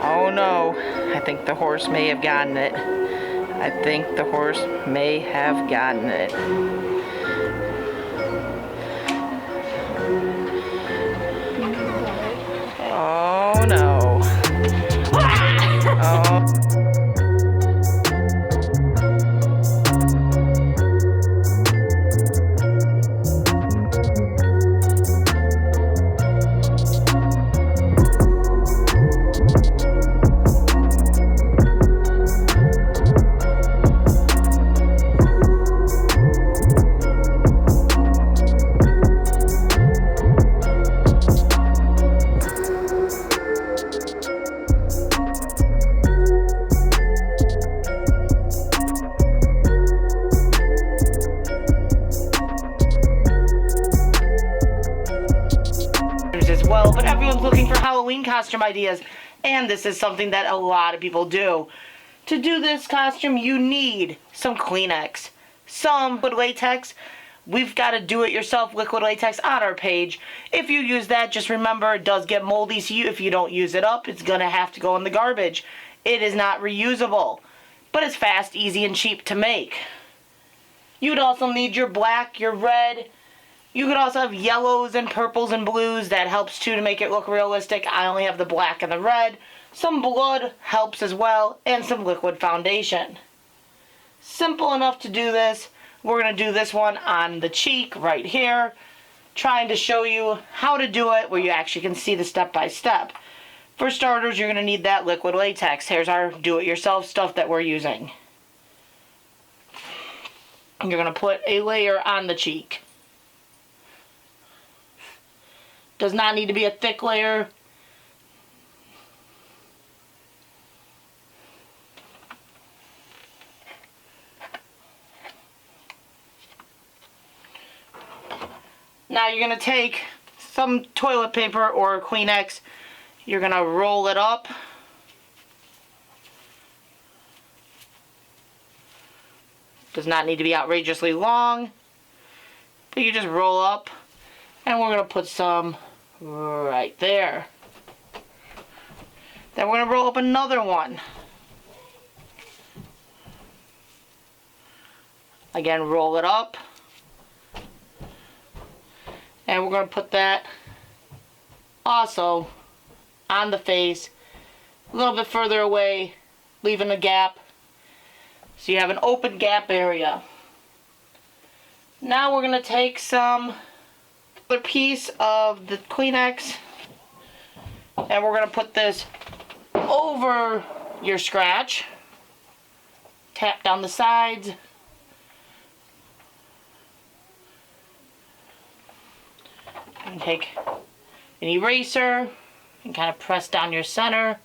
Oh no, I think the horse may have gotten it. I think the horse may have gotten it. Oh no. Oh. As well, but everyone's looking for Halloween costume ideas, and this is something that a lot of people do. To do this costume, you need some Kleenex, some liquid latex. We've got a do-it-yourself liquid latex on our page. If you use that, just remember it does get moldy, so if you don't use it up, it's gonna have to go in the garbage. It is not reusable, but it's fast, easy, and cheap to make. You'd also need your black, your red. You could also have yellows and purples and blues. That helps too to make it look realistic. I only have the black and the red. Some blood helps as well, and some liquid foundation. Simple enough to do this. We're going to do this one on the cheek right here, trying to show you how to do it where you actually can see the step-by-step. For starters, you're going to need that liquid latex. Here's our do-it-yourself stuff that we're using. You're going to put a layer on the cheek. Does not need to be a thick layer. Now you're going to take some toilet paper or Kleenex. You're going to roll it up. Does not need to be outrageously long, but you just roll up, and we're going to put some right there. Then we're going to roll up another one. Again, roll it up. And we're going to put that also on the face, a little bit further away, leaving a gap. So you have an open gap area. Now we're going to take some other piece of the Kleenex, and we're going to put this over your scratch. Tap down the sides. And take an eraser and kind of press down your center.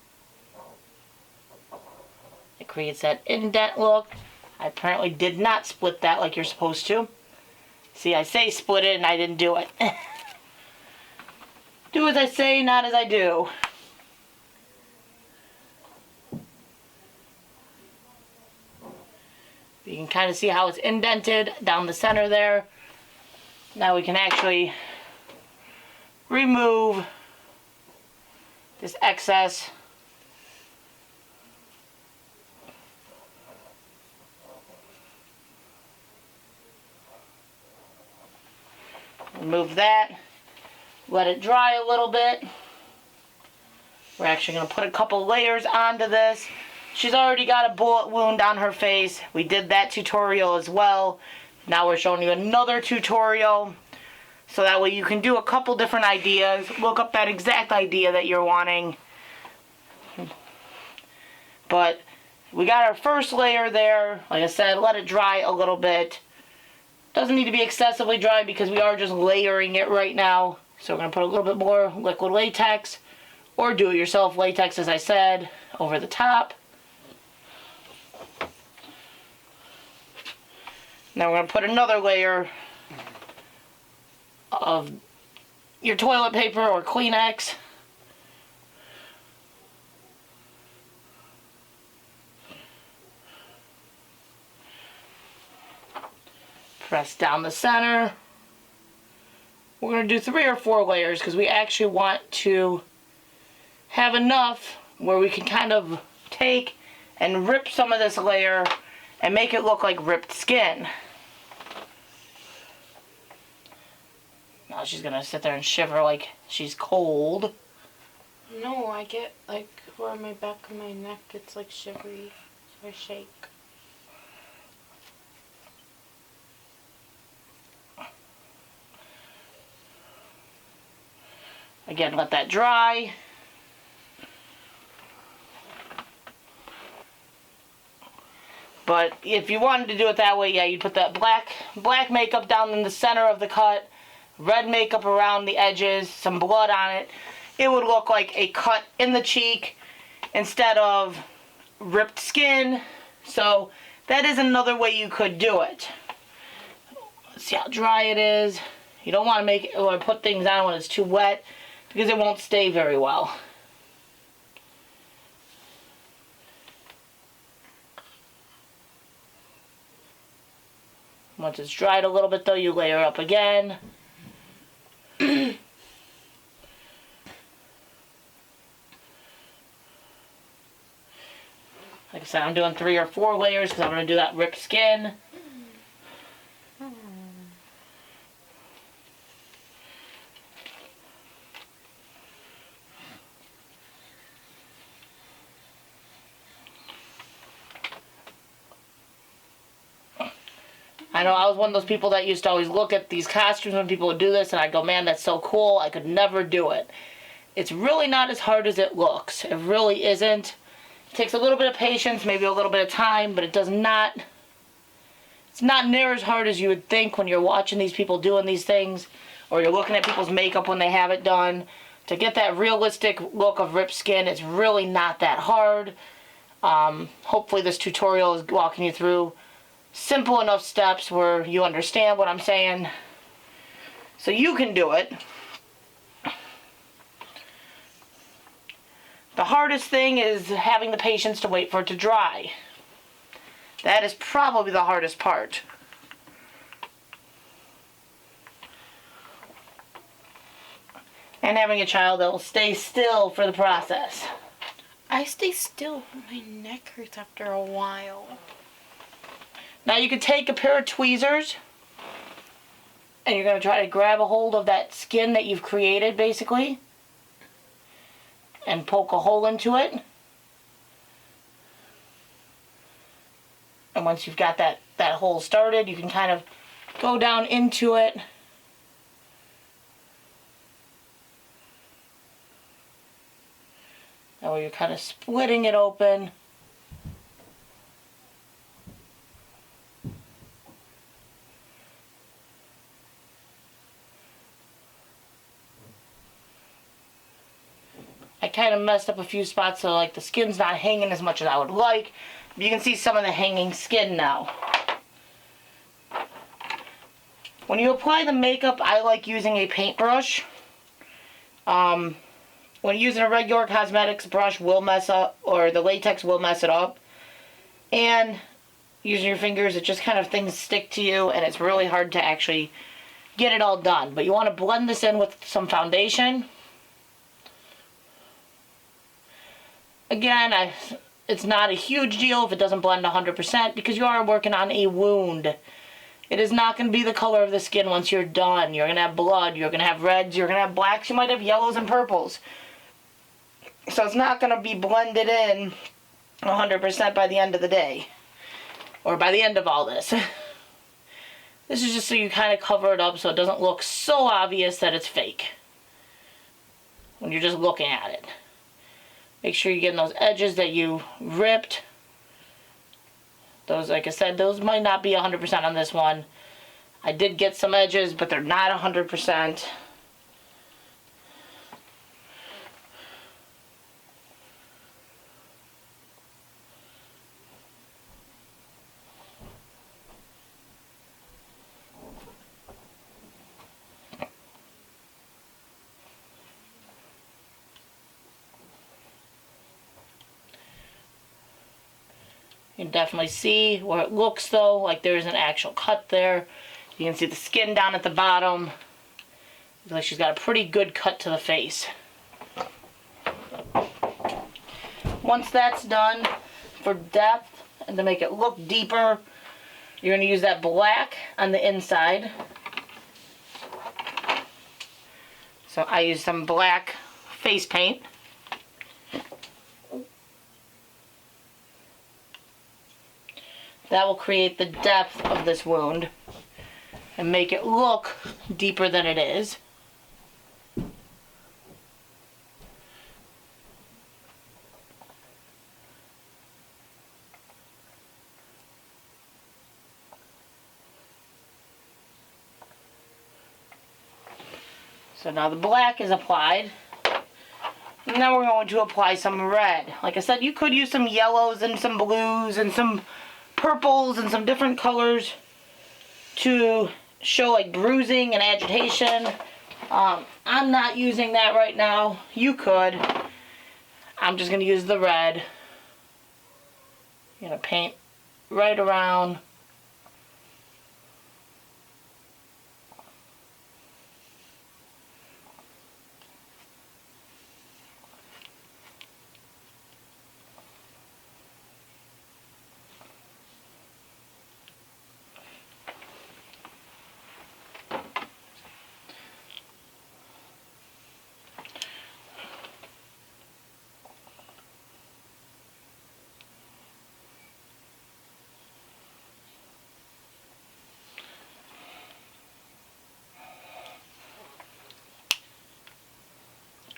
It creates that indent look. I apparently did not split that like you're supposed to. See, I say split it and I didn't do it. Do as I say, not as I do. You can kind of see how it's indented down the center there. Now we can actually remove this excess. Remove that. Let it dry a little bit. We're actually going to put a couple layers onto this. She's already got a bullet wound on her face. We did that tutorial as well. Now we're showing you another tutorial, so that way you can do a couple different ideas. Look up that exact idea that you're wanting. But we got our first layer there. Like I said, let it dry a little bit. Doesn't need to be excessively dry because we are just layering it right now. So we're going to put a little bit more liquid latex, or do-it-yourself latex, as I said, over the top. Now we're going to put another layer of your toilet paper or Kleenex. Press down the center. We're going to do 3 or 4 layers because we actually want to have enough where we can kind of take and rip some of this layer and make it look like ripped skin. Now she's gonna sit there and shiver like she's cold. No, I get like where my back of my neck gets like shivery, so I shake. Again, let that dry. But if you wanted to do it that way, yeah, you'd put that black makeup down in the center of the cut, red makeup around the edges, some blood on it. It would look like a cut in the cheek instead of ripped skin. So that is another way you could do it. Let's see how dry it is. You don't want to make it or put things on when it's too wet because it won't stay very well. Once it's dried a little bit though, you layer up again. Like I said, I'm doing 3 or 4 layers because I'm going to do that ripped skin. I know I was one of those people that used to always look at these costumes when people would do this and I'd go, man, that's so cool. I could never do it. It's really not as hard as it looks. It really isn't. It takes a little bit of patience, maybe a little bit of time, but it's not near as hard as you would think when you're watching these people doing these things or you're looking at people's makeup when they have it done. To get that realistic look of ripped skin, it's really not that hard. Hopefully this tutorial is walking you through simple enough steps where you understand what I'm saying so you can do it. The hardest thing is having the patience to wait for it to dry. That is probably the hardest part. And having a child that will stay still for the process. I stay still, my neck hurts after a while. Now you can take a pair of tweezers and you're going to try to grab a hold of that skin that you've created basically and poke a hole into it. And once you've got that hole started, you can kind of go down into it. That way you're kind of splitting it open. I kind of messed up a few spots so like the skin's not hanging as much as I would like. You can see some of the hanging skin now. When you apply the makeup, I like using a paintbrush. When using a regular cosmetics brush will mess up, or the latex will mess it up. And using your fingers, it just kind of things stick to you and it's really hard to actually get it all done. But you want to blend this in with some foundation. Again, it's not a huge deal if it doesn't blend 100% because you are working on a wound. It is not going to be the color of the skin once you're done. You're going to have blood, you're going to have reds, you're going to have blacks, you might have yellows and purples. So it's not going to be blended in 100% by the end of the day. Or by the end of all this. This is just so you kind of cover it up so it doesn't look so obvious that it's fake. When you're just looking at it. Make sure you're getting those edges that you ripped. Those, like I said, those might not be 100% on this one. I did get some edges, but they're not 100%. You can definitely see where it looks though, like there is an actual cut there. You can see the skin down at the bottom. Looks like she's got a pretty good cut to the face. Once that's done, for depth and to make it look deeper, you're going to use that black on the inside. So I use some black face paint. That will create the depth of this wound and make it look deeper than it is. So now the black is applied. And now we're going to apply some red. Like I said, you could use some yellows and some blues and some purples and some different colors to show like bruising and agitation. I'm not using that right now. You could. I'm just going to use the red. I'm going to paint right around.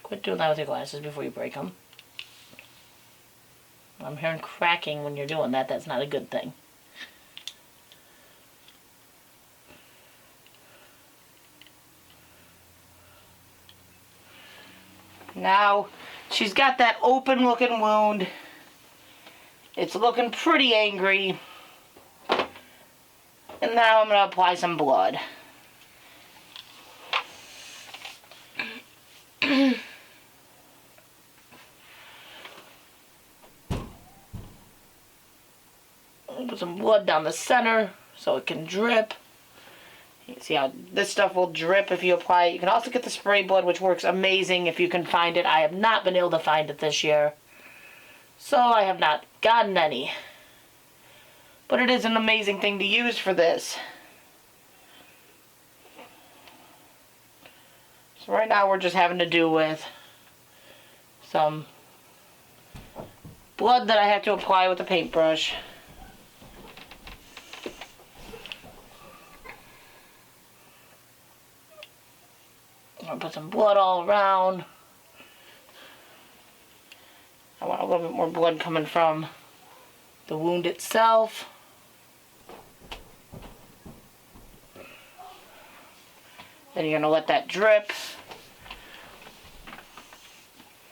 Quit doing that with your glasses before you break them. I'm hearing cracking when you're doing that. That's not a good thing. Now, she's got that open looking wound. It's looking pretty angry. And now I'm going to apply some blood. Put some blood down the center so it can drip. You can see how this stuff will drip if you apply it. You can also get the spray blood, which works amazing if you can find it. I have not been able to find it this year, so I have not gotten any. But it is an amazing thing to use for this. So right now we're just having to do with some blood that I have to apply with a paintbrush. I'm going to put some blood all around. I want a little bit more blood coming from the wound itself. Then you're going to let that drip.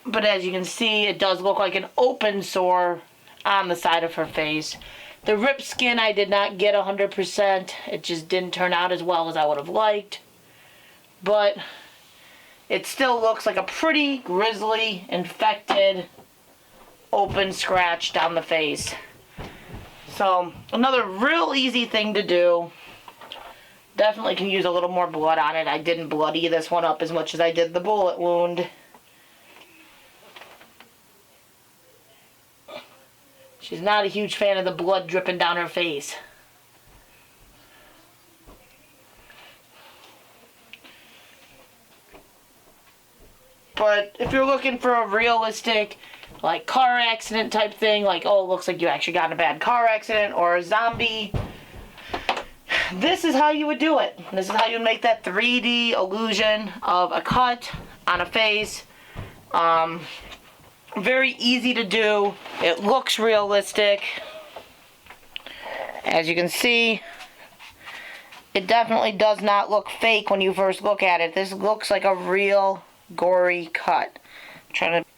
But as you can see, it does look like an open sore on the side of her face. The ripped skin I did not get 100%. It just didn't turn out as well as I would have liked. But it still looks like a pretty grisly, infected, open scratch down the face. So, another real easy thing to do. Definitely can use a little more blood on it. I didn't bloody this one up as much as I did the bullet wound. She's not a huge fan of the blood dripping down her face. But if you're looking for a realistic, like, car accident type thing, like, oh, it looks like you actually got in a bad car accident or a zombie, this is how you would do it. This is how you make that 3D illusion of a cut on a face. Very easy to do. It looks realistic. As you can see, it definitely does not look fake when you first look at it. This looks like a real gory cut. I'm trying to...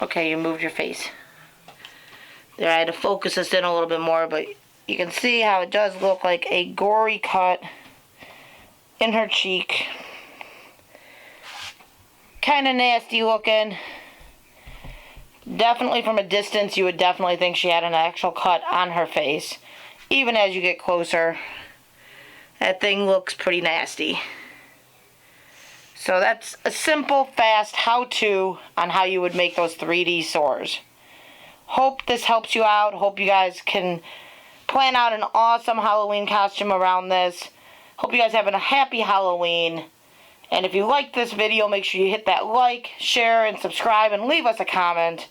Okay, you moved your face. There, I had to focus this in a little bit more, but you can see how it does look like a gory cut in her cheek. Kind of nasty looking. Definitely from a distance, you would definitely think she had an actual cut on her face. Even as you get closer, that thing looks pretty nasty. So that's a simple, fast how-to on how you would make those 3D swords. Hope this helps you out. Hope you guys can plan out an awesome Halloween costume around this. Hope you guys have a happy Halloween. And if you like this video, make sure you hit that like, share, and subscribe, and leave us a comment.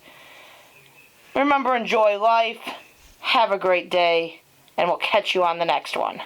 Remember, enjoy life. Have a great day. And we'll catch you on the next one.